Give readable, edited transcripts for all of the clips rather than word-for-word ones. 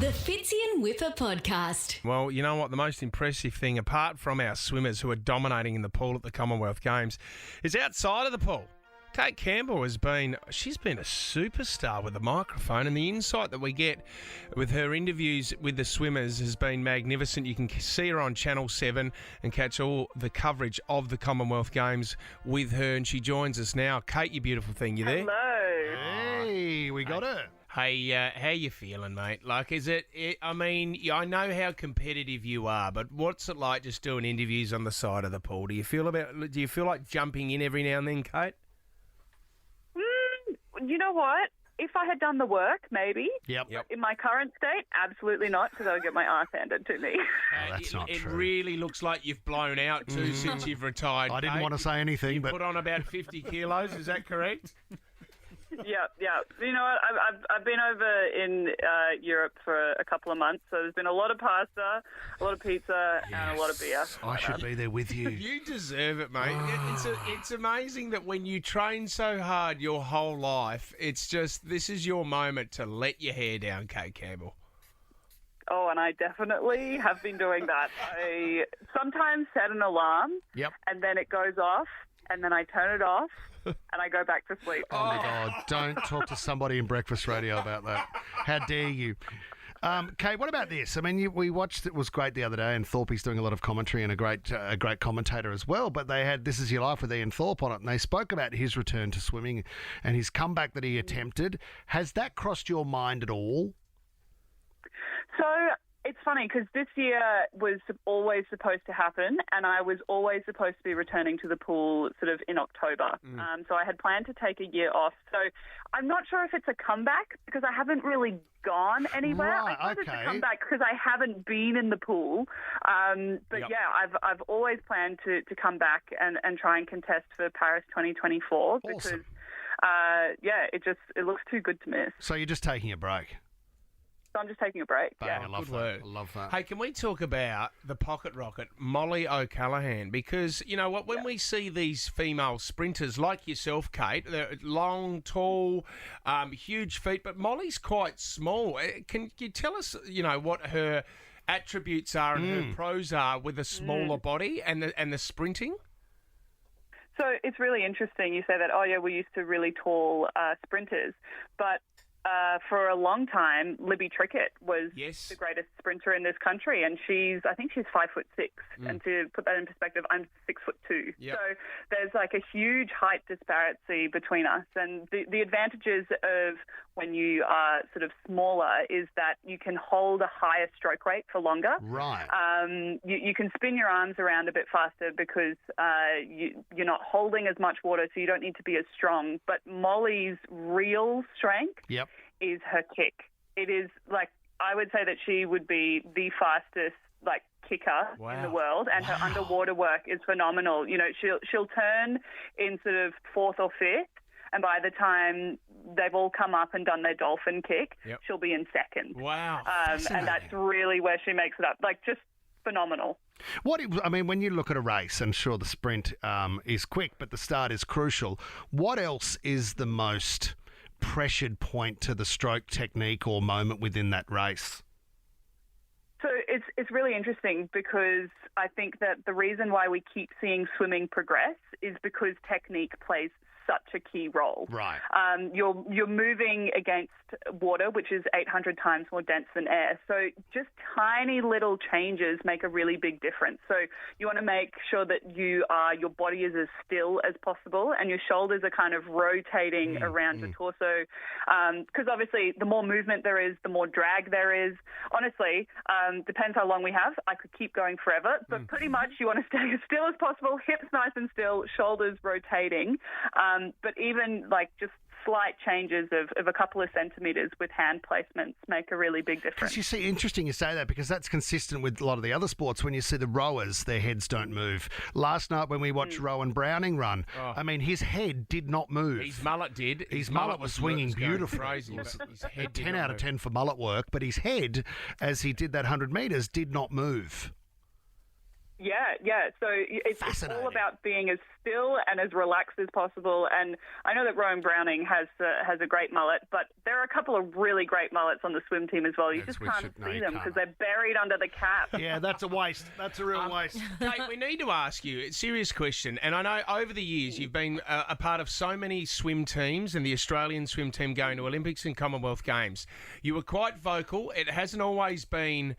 The Fitzy and Whipper Podcast. Well, you know what? The most impressive thing, apart from our swimmers who are dominating in the pool at the Commonwealth Games, is outside of the pool. Kate Campbell she's been a superstar with the microphone, and the insight that we get with her interviews with the swimmers has been magnificent. You can see her on Channel 7 and catch all the coverage of the Commonwealth Games with her, and she joins us now. Kate, you beautiful thing, you there? Hello. Hey, we got her. Hey, how you feeling, mate? Like, I mean, I know how competitive you are, but what's it like just doing interviews on the side of the pool? Do you feel like jumping in every now and then, Kate? You know what? If I had done the work, maybe. Yep. In my current state, absolutely not, because I would get my ass handed to me. That's not it true. really looks like you've blown out too since you've retired. I didn't Kate. want to say anything, You but put on about 50 kilos, is that correct? Yeah. You know what? I've been over in Europe for a couple of months, so there's been a lot of pasta, a lot of pizza, and a lot of beer. I should be there with you. You deserve it, mate. It's amazing that when you train so hard your whole life, it's just, this is your moment to let your hair down, Kate Campbell. Oh, and I definitely have been doing that. I sometimes set an alarm, Yep. and then it goes off, and then I turn it off, and I go back to sleep. Oh, my God. Don't talk to somebody in breakfast radio about that. How dare you? Kate, what about this? I mean, we watched, it was great the other day, and Thorpe's doing a lot of commentary and a great commentator as well, but they had This Is Your Life with Ian Thorpe on it, and they spoke about his return to swimming and his comeback that he attempted. Has that crossed your mind at all? So it's funny because this year was always supposed to happen, and I was always supposed to be returning to the pool sort of in October. So I had planned to take a year off. So I'm not sure if it's a comeback because I haven't really gone anywhere. Right, I thought it's okay. a comeback because I haven't been in the pool. But Yep. yeah, I've always planned to come back and try and contest for Paris 2024 because Awesome. it looks too good to miss. So you're just taking a break? So I'm just taking a break. Bang, Yeah. I love Good that. work. I love that. Hey, can we talk about the pocket rocket, Molly O'Callaghan? Because, you know what, when we see these female sprinters like yourself, Kate, they're long, tall, huge feet, but Molly's quite small. Can you tell us, you know, what her attributes are and her pros are with a smaller body and the sprinting? So it's really interesting. You say that, oh, yeah, we're used to really tall sprinters. But for a long time, Libby Trickett was Yes. the greatest sprinter in this country. And I think she's 5'6". And to put that in perspective, I'm 6'2". Yep. So there's like a huge height disparity between us. And the advantages of when you are sort of smaller is that you can hold a higher stroke rate for longer. Right. You can spin your arms around a bit faster because you're not holding as much water, so you don't need to be as strong. But Molly's real strength Yep. is her kick. It is like, I would say that she would be the fastest kicker in the world, and her underwater work is phenomenal. You know, she'll turn in sort of fourth or fifth, and by the time they've all come up and done their dolphin kick, she'll be in second. Wow. And that's really where she makes it up. Like, just phenomenal. When you look at a race, and sure, the sprint is quick, but the start is crucial. What else is the most pressured point to the stroke technique or moment within that race? So it's really interesting because I think that the reason why we keep seeing swimming progress is because technique plays such a key role. Right. You're moving against water, which is 800 times more dense than air. So just tiny little changes make a really big difference. So you want to make sure that your body is as still as possible and your shoulders are kind of rotating around your torso. Because obviously the more movement there is, the more drag there is. Honestly, depends how long we have. I could keep going forever, but pretty much you want to stay as still as possible, hips nice and still, shoulders rotating. But even just slight changes of a couple of centimetres with hand placements make a really big difference. Because you see, interesting you say that, because that's consistent with a lot of the other sports. When you see the rowers, their heads don't move. Last night when we watched Rowan Browning run, I mean, his head did not move. His mullet did. His mullet was swinging going beautifully. crazy, but his head did 10 not out of move. 10 for mullet work, but his head, as he did that 100 metres, did not move. Yeah. So it's all Fascinating. about being as still and as relaxed as possible. And I know that Rowan Browning has a great mullet, but there are a couple of really great mullets on the swim team as well. You just can't see them because they're buried under the cap. Yeah, that's a waste. That's a real waste. Kate, we need to ask you a serious question. And I know over the years you've been a part of so many swim teams and the Australian swim team going to Olympics and Commonwealth Games. You were quite vocal. It hasn't always been...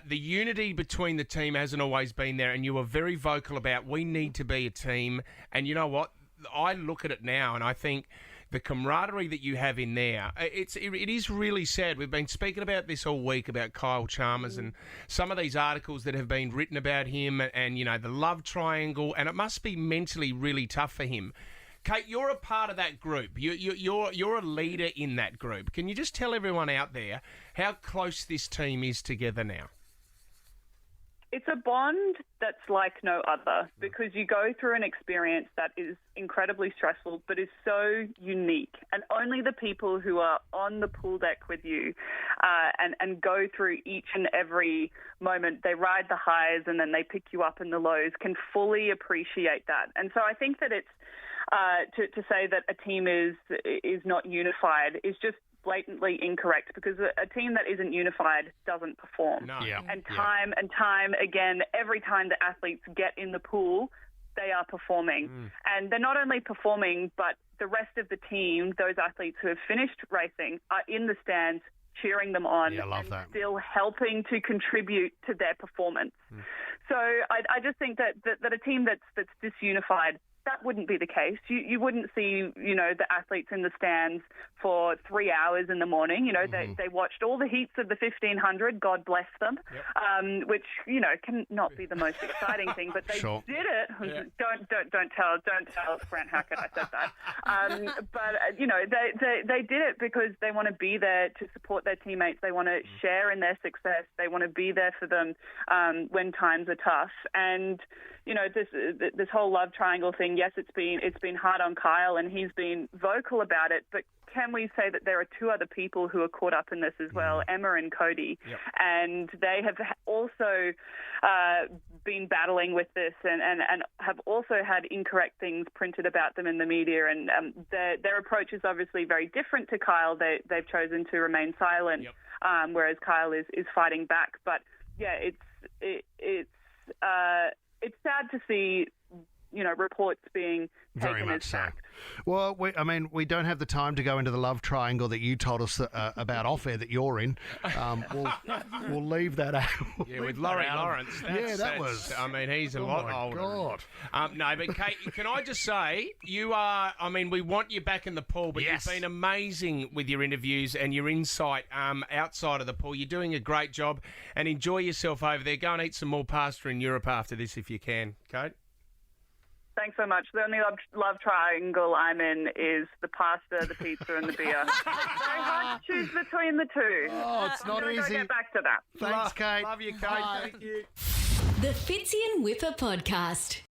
the unity between the team hasn't always been there, and you were very vocal about we need to be a team. And you know what? I look at it now, and I think the camaraderie that you have in there, it is really sad. We've been speaking about this all week about Kyle Chalmers and some of these articles that have been written about him, and you know the love triangle, and it must be mentally really tough for him. Kate, you're a part of that group. You're a leader in that group. Can you just tell everyone out there how close this team is together now? It's a bond that's like no other because you go through an experience that is incredibly stressful but is so unique. And only the people who are on the pool deck with you and go through each and every moment, they ride the highs and then they pick you up in the lows, can fully appreciate that. And so I think that it's to say that a team is not unified is just blatantly incorrect because a team that isn't unified doesn't perform. No. Yeah. And time and time again, every time the athletes get in the pool, they are performing. And they're not only performing, but the rest of the team, those athletes who have finished racing, are in the stands cheering them on Yeah, I love and that. still helping to contribute to their performance. So I just think that a team that's disunified, that wouldn't be the case. You wouldn't see, the athletes in the stands for 3 hours in the morning. They watched all the heats of the 1500, God bless them, which, can not be the most exciting thing, but they Sure. did it. Yeah. Don't tell Grant Hackett I said that. But they did it because they want to be there to support their teammates. They want to share in their success. They want to be there for them when times are tough. And this whole love triangle thing, yes, it's been hard on Kyle and he's been vocal about it, but can we say that there are two other people who are caught up in this as well, Emma and Cody, and they have also been battling with this and have also had incorrect things printed about them in the media, and their approach is obviously very different to Kyle. They've chosen to remain silent, whereas Kyle is fighting back. But yeah, it's sad to see reports being Very taken much as so. fact. Well, we don't have the time to go into the love triangle that you told us about off air that you're in. We'll leave that out. Yeah, with Laurie Lawrence. Was. I mean, he's a Oh lot my older. God. No, but Kate, can I just say, you are, we want you back in the pool, but Yes. you've been amazing with your interviews and your insight outside of the pool. You're doing a great job, and enjoy yourself over there. Go and eat some more pasta in Europe after this if you can, Kate. Thanks so much. The only love triangle I'm in is the pasta, the pizza, and the beer. It's very hard to choose between the two. Oh, it's not I'm gonna easy. Go get back to that. Thanks, Kate. Love you, Kate. Bye. Thank you. The Fitzy and Whipper Podcast.